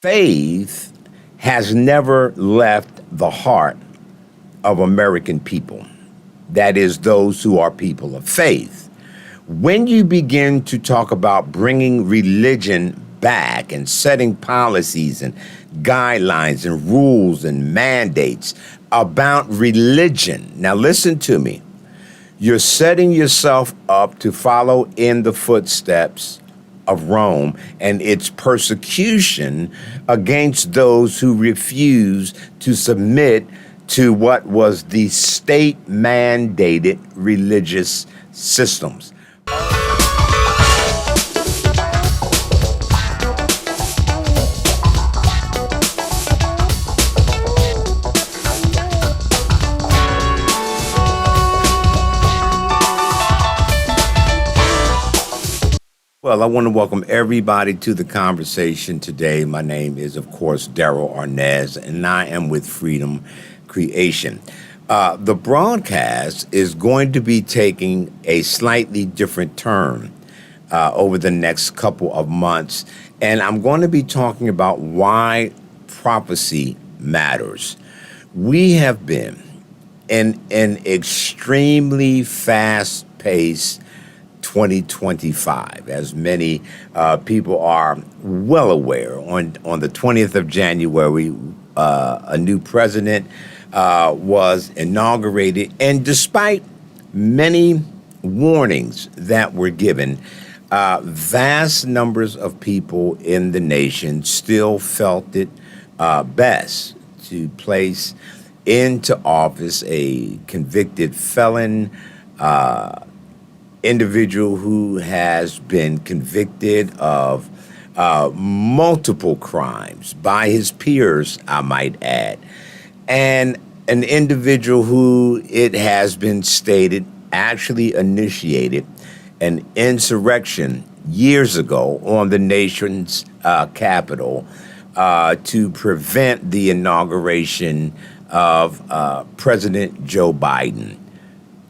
faith has never left the heart of American people. That is, those who are people of faith. When you begin to talk about bringing religion back and setting policies and guidelines and rules and mandates about religion, now listen to me, you're setting yourself up to follow in the footsteps of Rome and its persecution against those who refuse to submit to what was the state-mandated religious systems. Well, I want to welcome everybody to the conversation today. My name is, of course, Daryl Arnaz, and I am with Freedom Creation. The broadcast is going to be taking a slightly different turn over the next couple of months, and I'm going to be talking about why prophecy matters. We have been in an extremely fast-paced 2025, as many people are well aware. On the 20th of January, a new president was inaugurated, and despite many warnings that were given, vast numbers of people in the nation still felt it best to place into office a convicted felon, individual who has been convicted of multiple crimes by his peers, I might add, and an individual who, it has been stated, actually initiated an insurrection years ago on the nation's capital to prevent the inauguration of President Joe Biden.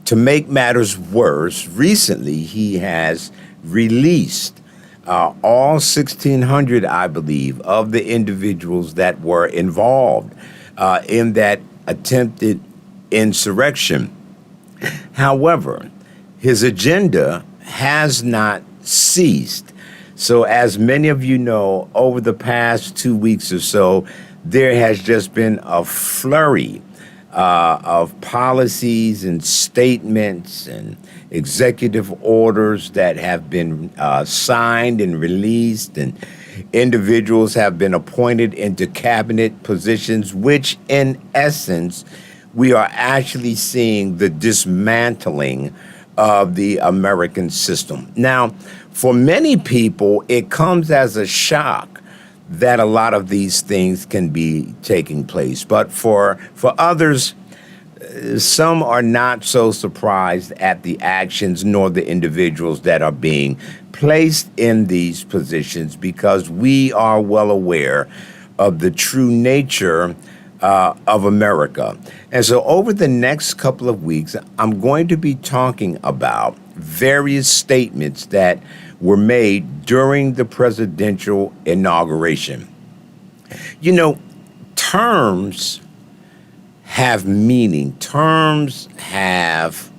To make matters worse, recently he has released all 1,600, I believe, of the individuals that were involved in that attempted insurrection. However, his agenda has not ceased. So as many of you know, over the past 2 weeks or so, there has just been a flurry of policies and statements and executive orders that have been signed and released, and individuals have been appointed into cabinet positions, which in essence, we are actually seeing the dismantling of the American system. Now, for many people, it comes as a shock that a lot of these things can be taking place. But for others, some are not so surprised at the actions nor the individuals that are being placed in these positions, because we are well aware of the true nature of America. And so over the next couple of weeks, I'm going to be talking about various statements that were made during the presidential inauguration. You know, terms have meaning. Terms have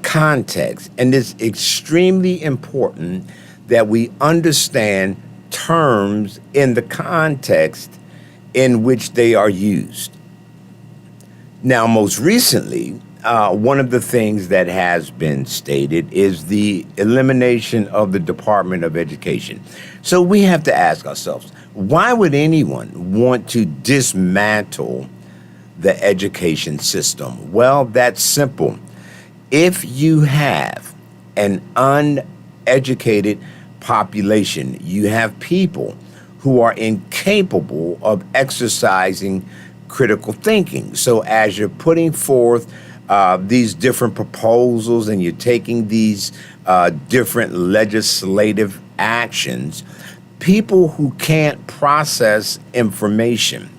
context. And it's extremely important that we understand terms in the context in which they are used. Now, most recently, one of the things that has been stated is the elimination of the Department of Education. So we have to ask ourselves, why would anyone want to dismantle the education system? Well, that's simple. If you have an uneducated population, you have people who are incapable of exercising critical thinking. So as you're putting forth these different proposals and you're taking these different legislative actions, people who can't process information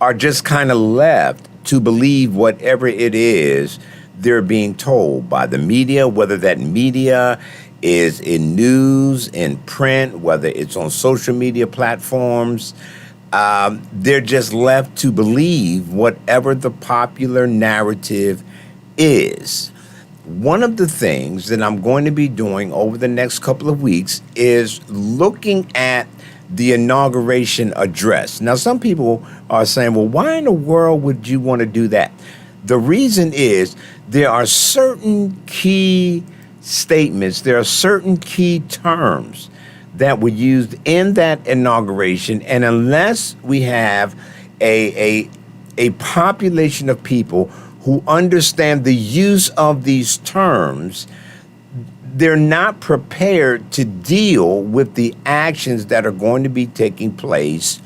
are just kind of left to believe whatever it is they're being told by the media, whether that media is in news, in print, whether it's on social media platforms. They're just left to believe whatever the popular narrative is. One of the things that I'm going to be doing over the next couple of weeks is looking at the inauguration address. Now, some people are saying, well, why in the world would you want to do that? The reason is there are certain key statements, there are certain key terms that were used in that inauguration, and unless we have a population of people who understand the use of these terms, they're not prepared to deal with the actions that are going to be taking place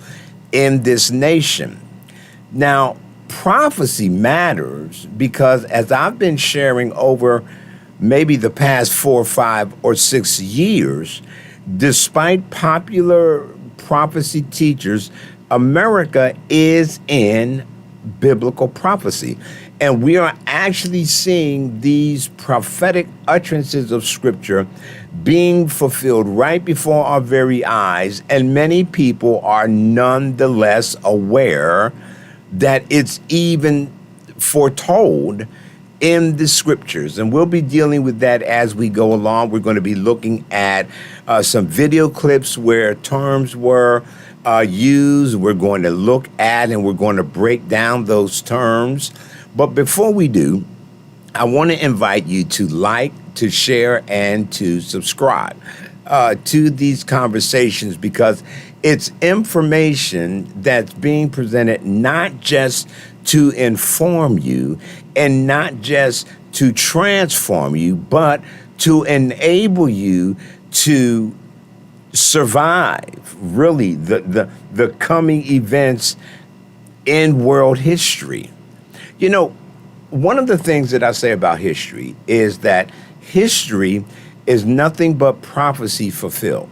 in this nation. Now, prophecy matters because, as I've been sharing over maybe the past 4, 5, or 6 years, despite popular prophecy teachers, America is in biblical prophecy. And we are actually seeing these prophetic utterances of Scripture being fulfilled right before our very eyes. And many people are nonetheless aware that it's even foretold in the Scriptures. And we'll be dealing with that as we go along. We're going to be looking at some video clips where terms were used. We're going to look at and we're going to break down those terms. But before we do, I want to invite you to like, to share, and to subscribe to these conversations, because it's information that's being presented not just to inform you and not just to transform you, but to enable you to survive, really, the coming events in world history. You know, one of the things that I say about history is that history is nothing but prophecy fulfilled.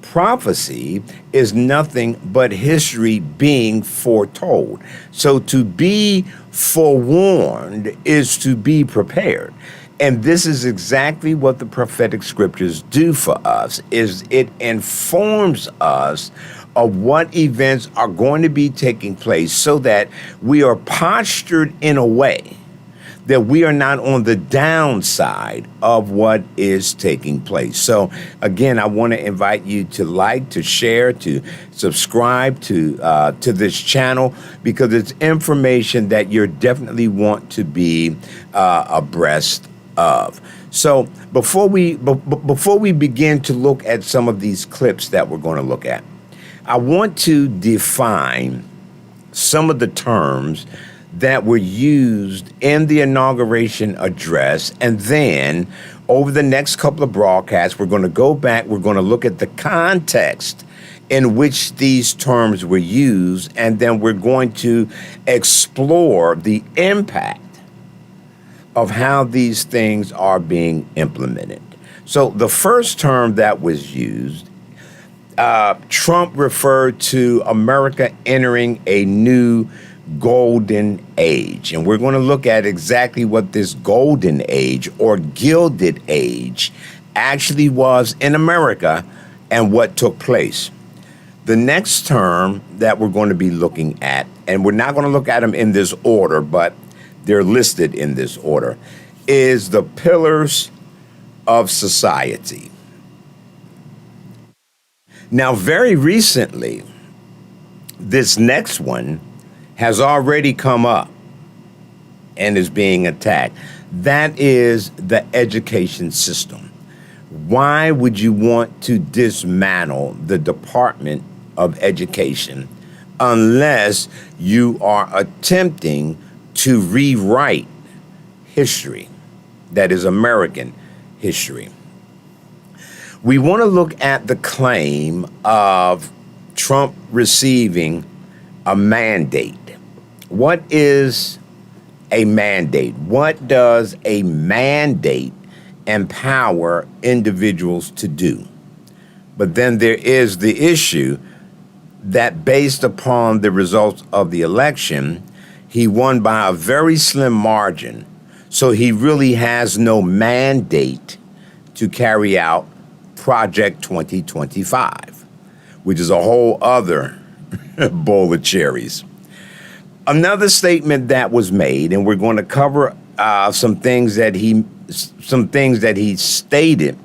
Prophecy is nothing but history being foretold. So to be forewarned is to be prepared. And this is exactly what the prophetic scriptures do for us, is it informs us of what events are going to be taking place so that we are postured in a way that we are not on the downside of what is taking place. So again, I want to invite you to like, to share, to subscribe to this channel, because it's information that you definitely want to be abreast of. So before we begin to look at some of these clips that we're going to look at, I want to define some of the terms that were used in the inauguration address. And then over the next couple of broadcasts, we're going to go back, we're going to look at the context in which these terms were used, and then we're going to explore the impact of how these things are being implemented. So the first term that was used, Trump referred to America entering a new golden age. And we're going to look at exactly what this golden age or gilded age actually was in America and what took place. The next term that we're going to be looking at, and we're not going to look at them in this order, but they're listed in this order, is the pillars of society. Now, very recently, this next one has already come up and is being attacked. That is the education system. Why would you want to dismantle the Department of Education unless you are attempting to rewrite history, that is American history? We want to look at the claim of Trump receiving a mandate. What is a mandate? What does a mandate empower individuals to do? But then there is the issue that based upon the results of the election, he won by a very slim margin. So he really has no mandate to carry out Project 2025, which is a whole other bowl of cherries. Another statement that was made, and we're going to cover some things that he stated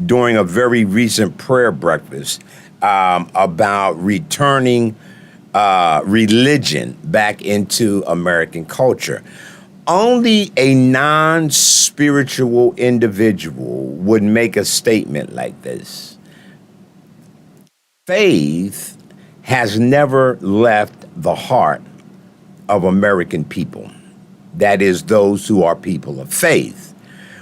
during a very recent prayer breakfast about returning religion back into American culture. Only a non-spiritual individual would make a statement like this. Faith has never left the heart of American people. That is, those who are people of faith.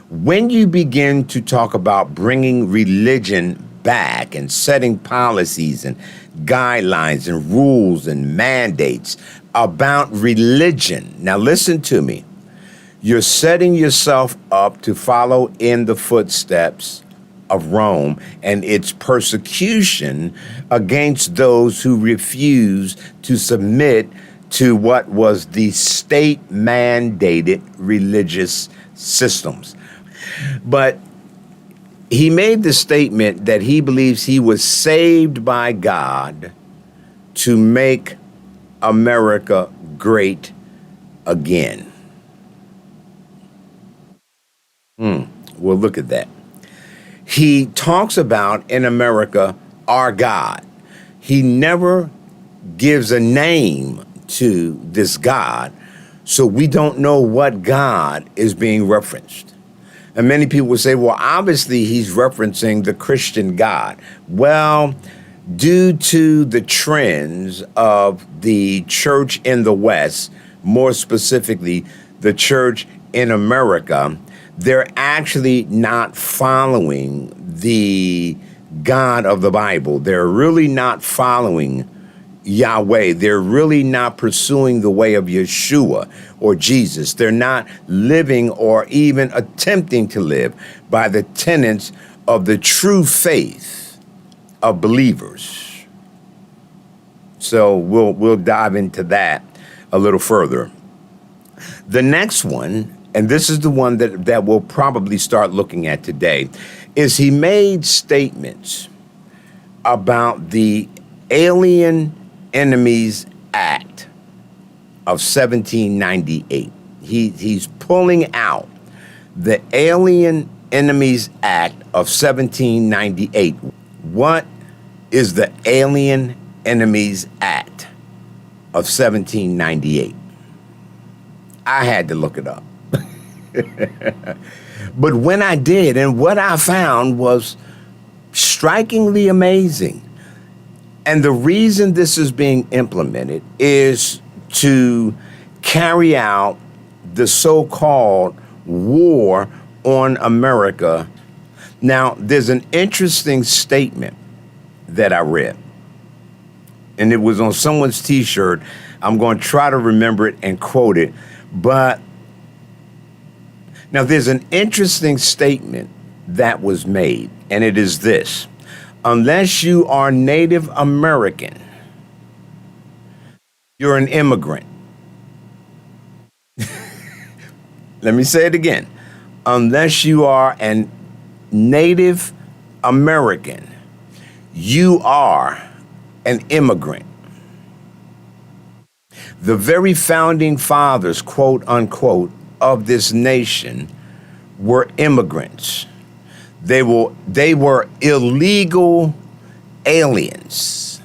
When you begin to talk about bringing religion back and setting policies and guidelines and rules and mandates about religion, now listen to me, you're setting yourself up to follow in the footsteps of Rome and its persecution against those who refuse to submit to what was the state-mandated religious systems. But he made the statement that he believes he was saved by God to make America great again. Well, look at that. He talks about in America our God. He never gives a name to this God, so we don't know what God is being referenced. And many people would say, well, obviously he's referencing the Christian God. Well, due to the trends of the church in the West, more specifically the church in America, they're actually not following the God of the Bible. They're really not following Yahweh. They're really not pursuing the way of Yeshua or Jesus. They're not living or even attempting to live by the tenets of the true faith of believers. So we'll dive into that a little further. The next one, and this is the one that we'll probably start looking at today, is he made statements about the Alien Enemies Act of 1798. He's pulling out the Alien Enemies Act of 1798. What is the Alien Enemies Act of 1798? I had to look it up. But when I did, and what I found was strikingly amazing. And the reason this is being implemented is to carry out the so-called war on America. Now, there's an interesting statement that I read, and it was on someone's T-shirt. I'm going to try to remember it and quote it. But now there's an interesting statement that was made, and it is this. Unless you are Native American, you're an immigrant. Let me say it again. Unless you are a Native American, you are an immigrant. The very founding fathers, quote unquote, of this nation were immigrants. They were illegal aliens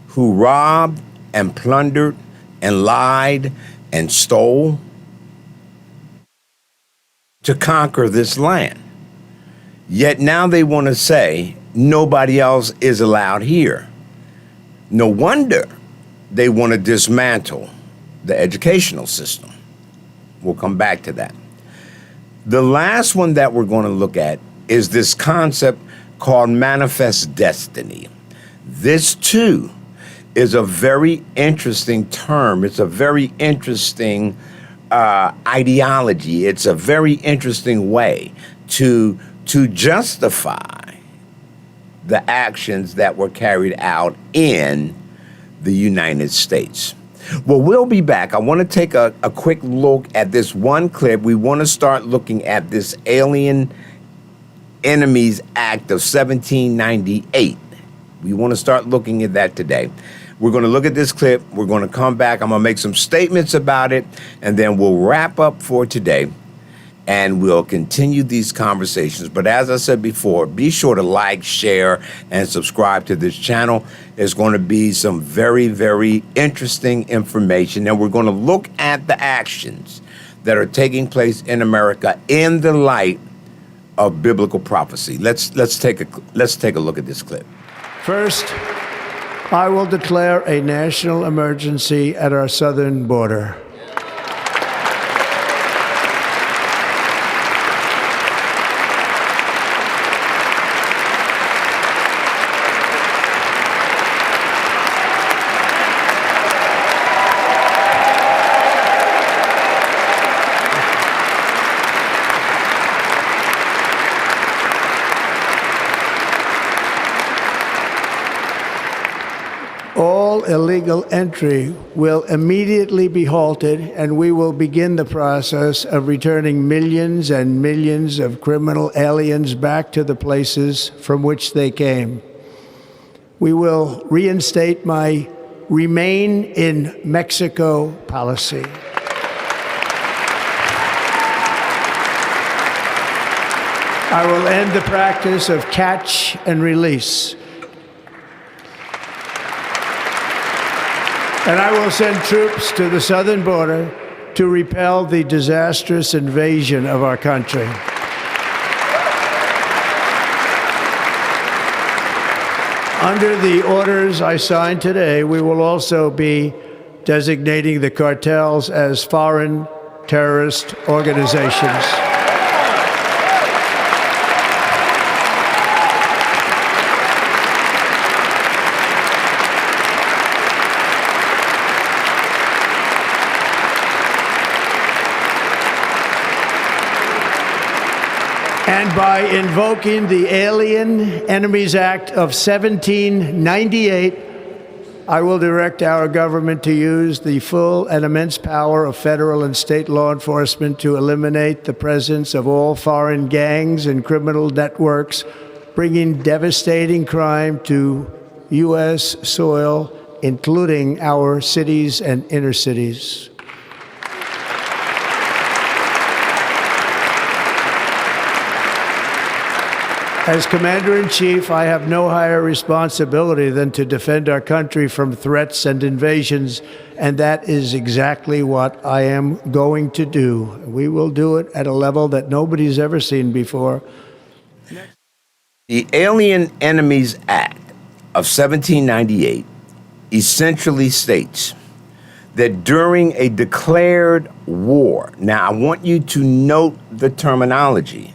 who robbed and plundered and lied and stole to conquer this land. Yet now they want to say nobody else is allowed here. No wonder they want to dismantle the educational system. We'll come back to that. The last one that we're going to look at is this concept called manifest destiny. This, too, is a very interesting term. It's a very interesting ideology. It's a very interesting way to justify the actions that were carried out in the United States. Well, we'll be back. I want to take a quick look at this one clip. We want to start looking at this Alien Enemies Act of 1798. We want to start looking at that today. We're going to look at this clip. We're going to come back. I'm going to make some statements about it, and then we'll wrap up for today, and we'll continue these conversations. But as I said before, be sure to like, share, and subscribe to this channel. There's going to be some very, very interesting information, and we're going to look at the actions that are taking place in America in the light of biblical prophecy. Let's take a look at this clip. First, I will declare a national emergency at our southern border. All illegal entry will immediately be halted, and we will begin the process of returning millions and millions of criminal aliens back to the places from which they came. We will reinstate my Remain in Mexico policy. I will end the practice of catch and release. And I will send troops to the southern border to repel the disastrous invasion of our country. Under the orders I signed today, we will also be designating the cartels as foreign terrorist organizations. And by invoking the Alien Enemies Act of 1798, I will direct our government to use the full and immense power of federal and state law enforcement to eliminate the presence of all foreign gangs and criminal networks, bringing devastating crime to U.S. soil, including our cities and inner cities. As Commander-in-Chief, I have no higher responsibility than to defend our country from threats and invasions, and that is exactly what I am going to do. We will do it at a level that nobody's ever seen before. The Alien Enemies Act of 1798 essentially states that during a declared war, now I want you to note the terminology,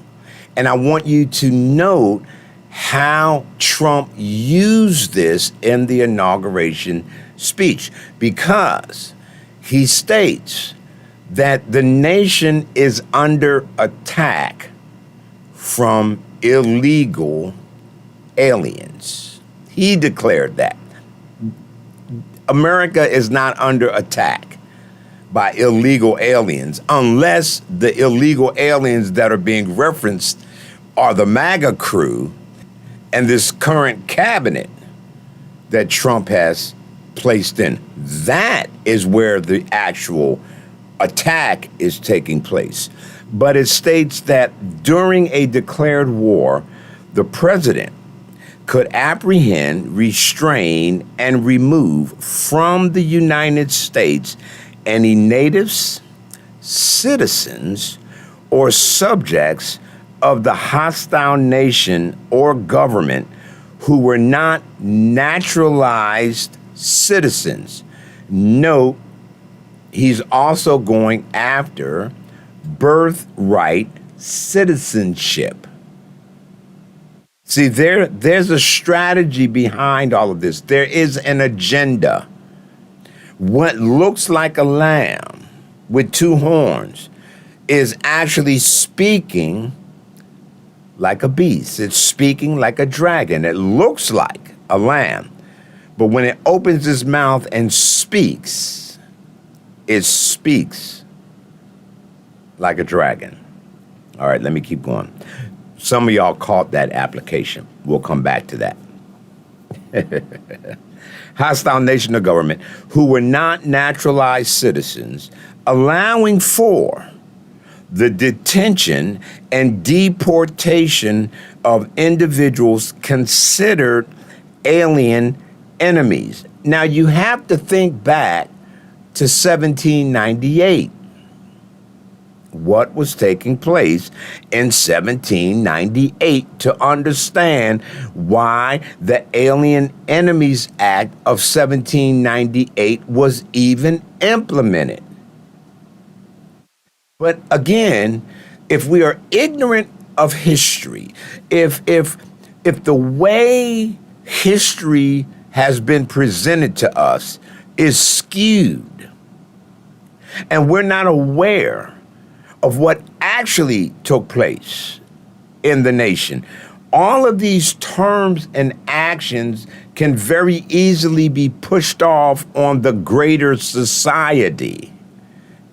and I want you to note how Trump used this in the inauguration speech, because he states that the nation is under attack from illegal aliens. He declared that. America is not under attack by illegal aliens unless the illegal aliens that are being referenced are the MAGA crew and this current cabinet that Trump has placed in. That is where the actual attack is taking place. But it states that during a declared war, the president could apprehend, restrain, and remove from the United States any natives, citizens, or subjects of the hostile nation or government who were not naturalized citizens. Note, he's also going after birthright citizenship. See, there's a strategy behind all of this. There is an agenda. What looks like a lamb with two horns is actually speaking like a beast. It's speaking like a dragon. It looks like a lamb. But when it opens its mouth and speaks, it speaks like a dragon. All right, let me keep going. Some of y'all caught that application. We'll come back to that. Hostile nation or government who were not naturalized citizens, allowing for the detention and deportation of individuals considered alien enemies. Now, you have to think back to 1798. What was taking place in 1798 to understand why the Alien Enemies Act of 1798 was even implemented. But again, if we are ignorant of history, if the way history has been presented to us is skewed, and we're not aware of what actually took place in the nation, all of these terms and actions can very easily be pushed off on the greater society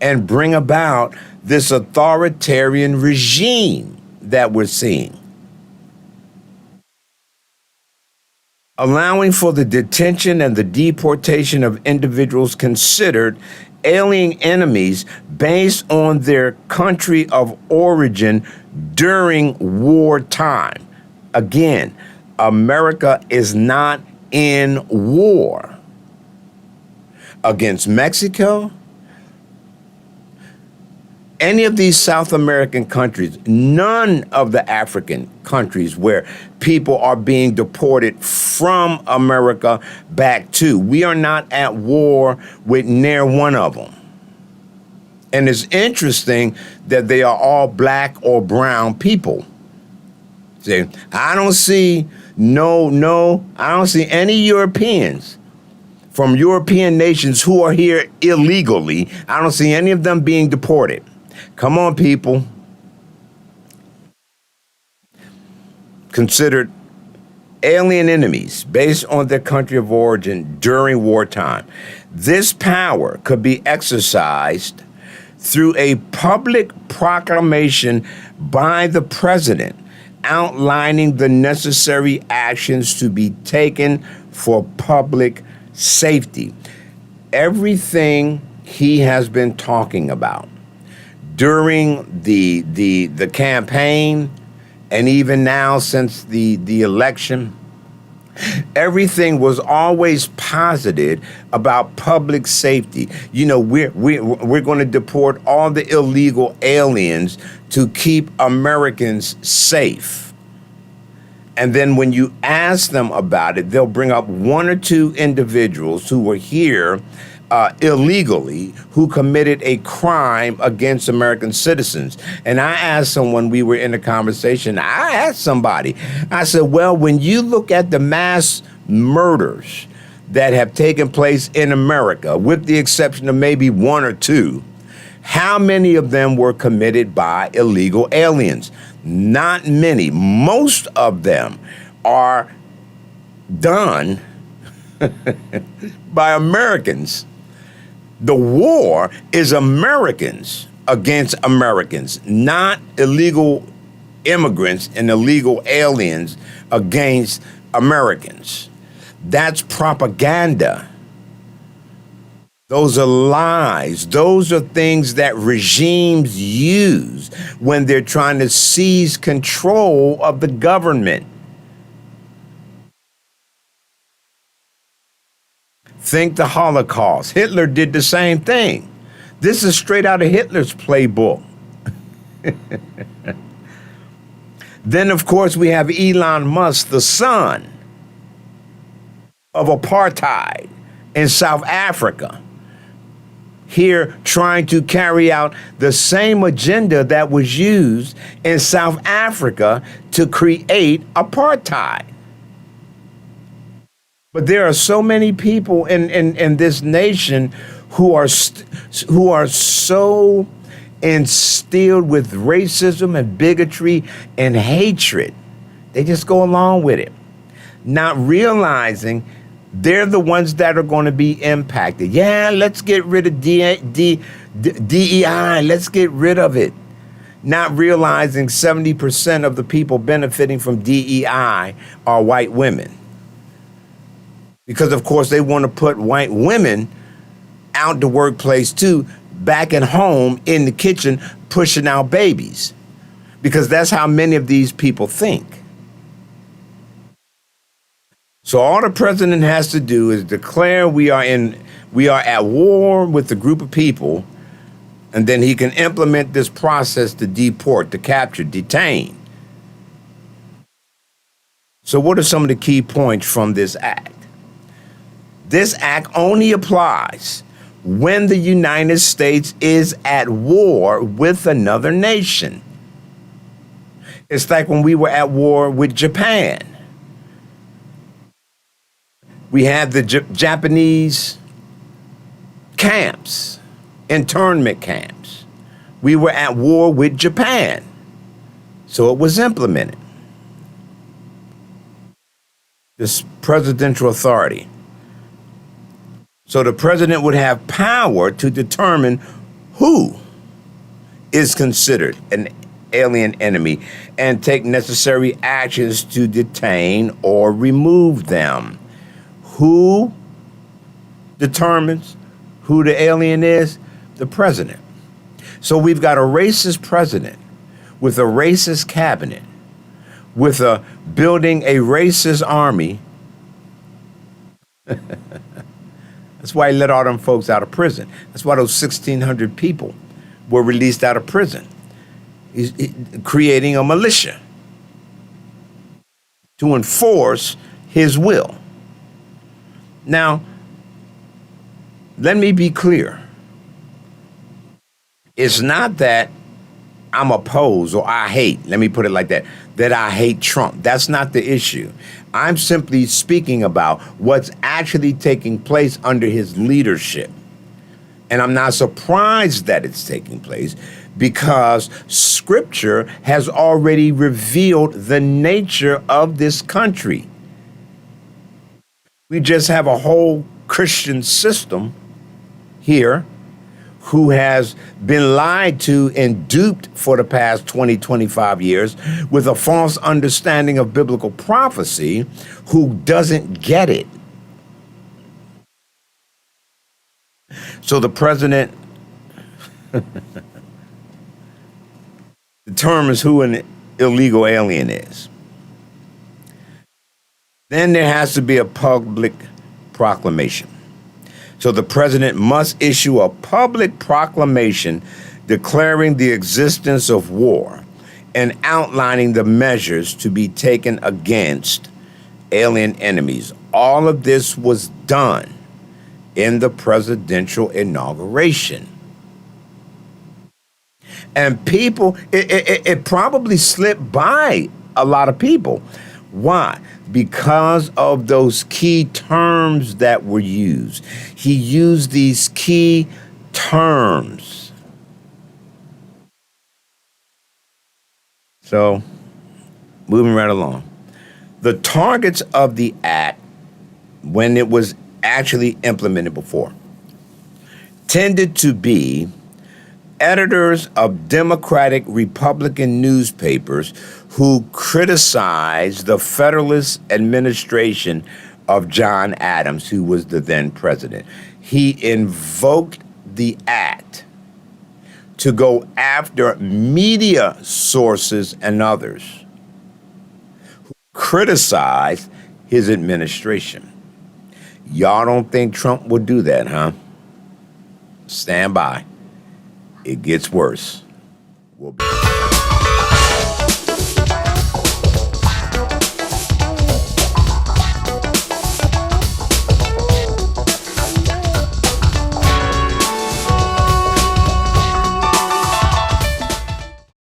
and bring about this authoritarian regime that we're seeing. Allowing for the detention and the deportation of individuals considered alien enemies based on their country of origin during wartime. Again, America is not in war against Mexico, any of these South American countries, none of the African countries where people are being deported from America back to. We are not at war with near one of them. And it's interesting that they are all black or brown people. See, I don't see I don't see any Europeans from European nations who are here illegally. I don't see any of them being deported. Come on, people. Considered alien enemies based on their country of origin during wartime. This power could be exercised through a public proclamation by the president outlining the necessary actions to be taken for public safety. Everything he has been talking about during the campaign, and even now since the election, everything was always posited about public safety. You know, we're going to deport all the illegal aliens to keep Americans safe. And then when you ask them about it, they'll bring up one or two individuals who were here illegally, who committed a crime against American citizens. And I asked someone, we were in a conversation, I asked somebody, I said, well, when you look at the mass murders that have taken place in America, with the exception of maybe one or two, how many of them were committed by illegal aliens? Not many. Most of them are done by Americans. The war is Americans against Americans, not illegal immigrants and illegal aliens against Americans. That's propaganda. Those are lies. Those are things that regimes use when they're trying to seize control of the government. Think the Holocaust. Hitler did the same thing. This is straight out of Hitler's playbook. Then, of course, we have Elon Musk, the son of apartheid in South Africa, here trying to carry out the same agenda that was used in South Africa to create apartheid. But there are so many people in this nation who are so instilled with racism and bigotry and hatred. They just go along with it, not realizing they're the ones that are going to be impacted. Yeah, let's get rid of DEI. Let's get rid of it. not realizing 70% of the people benefiting from DEI are white women. Because, of course, they want to put white women out the workplace, too, back at home in the kitchen, pushing out babies. Because that's how many of these people think. So all the president has to do is declare we are at war with a group of people, and then he can implement this process to deport, to capture, detain. So what are some of the key points from this act? This act only applies when the United States is at war with another nation. It's like when we were at war with Japan. We had the Japanese camps, internment camps. We were at war with Japan, so it was implemented. This presidential authority. So the president would have power to determine who is considered an alien enemy and take necessary actions to detain or remove them. Who determines who the alien is? The president. So we've got a racist president with a racist cabinet, with building a racist army. That's why he let all them folks out of prison. That's why those 1,600 people were released out of prison. He's creating a militia to enforce his will. Now, let me be clear. It's not that I'm opposed or I hate, let me put it like that I hate Trump. That's not the issue. I'm simply speaking about what's actually taking place under his leadership. And I'm not surprised that it's taking place because Scripture has already revealed the nature of this country. We just have a whole Christian system here who has been lied to and duped for the past 20, 25 years with a false understanding of biblical prophecy, who doesn't get it. So the president determines who an illegal alien is. Then there has to be a public proclamation. So the president must issue a public proclamation declaring the existence of war and outlining the measures to be taken against alien enemies. All of this was done in the presidential inauguration. And people, it probably slipped by a lot of people. Why? Because of those key terms that were used. He used these key terms. So, moving right along. The targets of the act, when it was actually implemented before, tended to be editors of Democratic Republican newspapers who criticized the Federalist administration of John Adams, who was the then president. He invoked the act to go after media sources and others who criticized his administration. Y'all don't think Trump would do that, huh? Stand by. It gets worse. We'll be